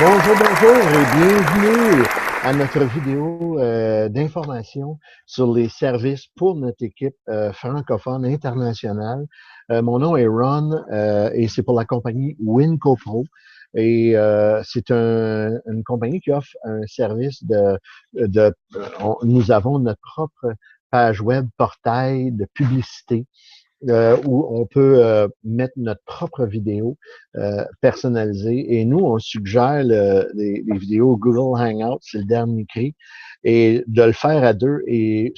Bonjour, bonjour et bienvenue à notre vidéo d'information sur les services pour notre équipe francophone internationale. Mon nom est Ron et c'est pour la compagnie WincoPro. Et c'est une compagnie qui offre un service nous avons notre propre page web, portail de publicité où on peut mettre notre propre vidéo personnalisée. Et nous, on suggère les vidéos Google Hangout, c'est le dernier cri, et de le faire à deux. Et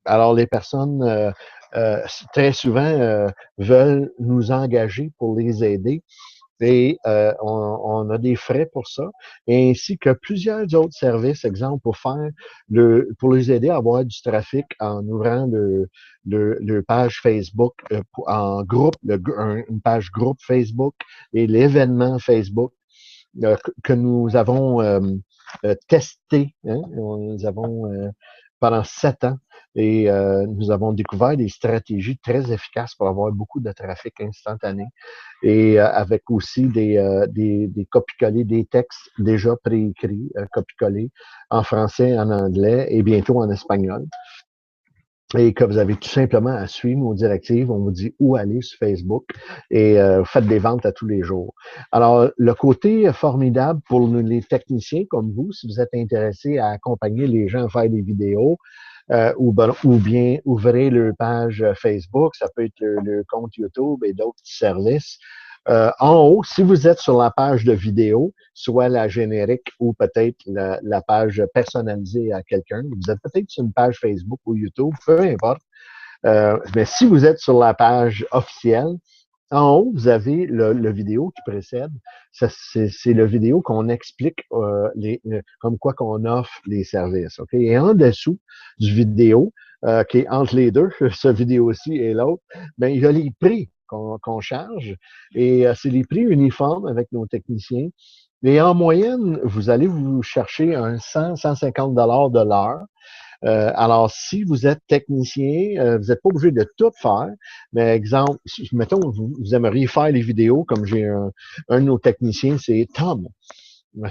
alors, les personnes très souvent veulent nous engager pour les aider. Et on a des frais pour ça, ainsi que plusieurs autres services, exemple, pour les aider à avoir du trafic en ouvrant le page Facebook en groupe, une page groupe Facebook et l'événement Facebook que nous avons testé. Hein, nous avons pendant 7 ans et nous avons découvert des stratégies très efficaces pour avoir beaucoup de trafic instantané et avec aussi des copies-collées, des textes déjà préécrits, copies-collées en français, en anglais et bientôt en espagnol. Et que vous avez tout simplement à suivre nos directives. On vous dit où aller sur Facebook et faites des ventes à tous les jours. Alors, le côté formidable pour les techniciens comme vous, si vous êtes intéressé à accompagner les gens à faire des vidéos, ou bien ouvrir leur page Facebook, ça peut être le compte YouTube et d'autres services. En haut, si vous êtes sur la page de vidéo, soit la générique ou peut-être la page personnalisée à quelqu'un, vous êtes peut-être sur une page Facebook ou YouTube, peu importe. Mais si vous êtes sur la page officielle, en haut, vous avez le vidéo qui précède. C'est le vidéo qu'on explique comme quoi qu'on offre les services. Okay? Et en dessous du vidéo, qui est entre les deux, ce vidéo-ci et l'autre, ben, il y a les prix qu'on charge. Et c'est les prix uniformes avec nos techniciens. Et en moyenne, vous allez vous chercher un 100-150 de l'heure. Alors, si vous êtes technicien, vous n'êtes pas obligé de tout faire. Mais exemple, mettons, vous aimeriez faire les vidéos, comme j'ai un de nos techniciens, c'est Tom.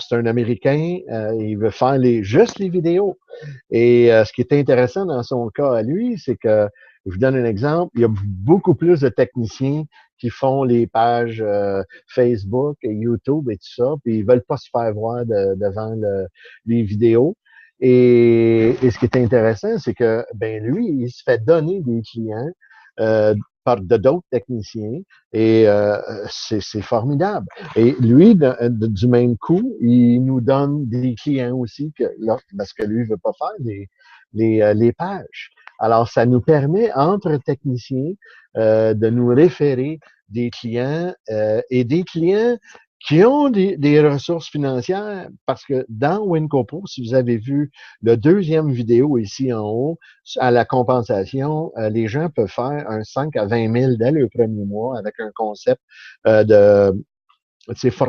C'est un Américain, il veut faire juste les vidéos. Et ce qui est intéressant dans son cas à lui, c'est que, je vous donne un exemple, il y a beaucoup plus de techniciens qui font les pages Facebook et YouTube et tout ça, puis ils veulent pas se faire voir devant les vidéos. Et ce qui est intéressant, c'est que ben lui, il se fait donner des clients par d'autres techniciens et c'est formidable. Et lui, du même coup, il nous donne des clients aussi parce que lui, il veut pas faire les pages. Alors, ça nous permet, entre techniciens, de nous référer des clients et des clients qui ont des ressources financières, parce que dans WinCoPro, si vous avez vu le deuxième vidéo ici en haut, à la compensation, les gens peuvent faire un 5 à 20 000 dès le premier mois avec un concept de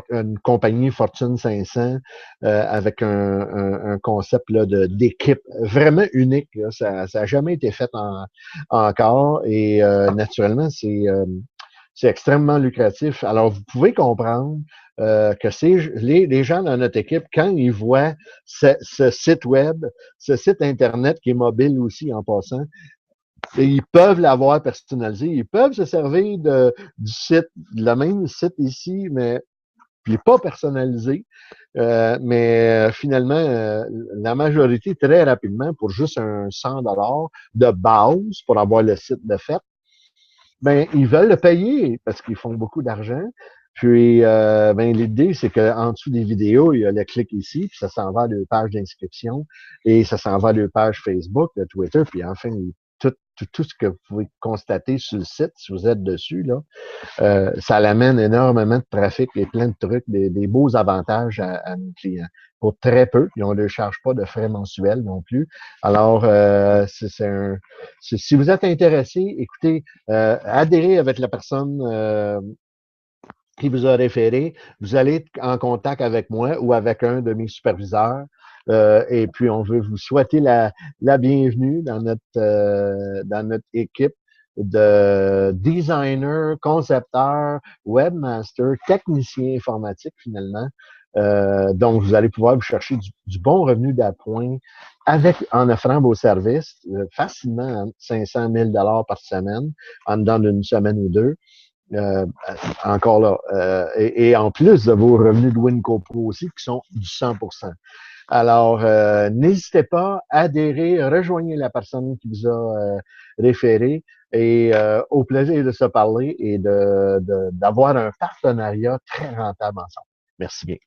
une compagnie Fortune 500 avec un concept là, d'équipe vraiment unique. Là. Ça n'a jamais été fait encore et naturellement, c'est extrêmement lucratif. Alors, vous pouvez comprendre que les gens dans notre équipe, quand ils voient ce site web, ce site Internet qui est mobile aussi en passant, et ils peuvent l'avoir personnalisé, ils peuvent se servir du site, le même site ici, mais puis pas personnalisé, mais finalement, la majorité, très rapidement, pour juste un 100 de base pour avoir le site de fait, ben ils veulent le payer parce qu'ils font beaucoup d'argent. Puis, ben, l'idée, c'est qu'en dessous des vidéos, il y a le clic ici, puis ça s'en va à leur page d'inscription et ça s'en va à leur page Facebook, de Twitter, puis enfin, tout ce que vous pouvez constater sur le site, si vous êtes dessus, là, ça l'amène énormément de trafic et plein de trucs, des beaux avantages à nos clients. Pour très peu, et on ne leur charge pas de frais mensuels non plus. Alors, si vous êtes intéressé, écoutez, adhérez avec la personne qui vous a référé. Vous allez être en contact avec moi ou avec un de mes superviseurs. Et puis, on veut vous souhaiter la bienvenue dans notre équipe de designers, concepteurs, webmasters, techniciens informatiques finalement. Donc, vous allez pouvoir vous chercher du bon revenu d'appoint en offrant vos services facilement entre 500 000 par semaine, en dedans d'une semaine ou deux. Encore là. Et en plus de vos revenus de Winco Pro aussi, qui sont du 100%. Alors, n'hésitez pas à adhérer, rejoignez la personne qui vous a référé et au plaisir de se parler et d'avoir un partenariat très rentable ensemble. Merci bien.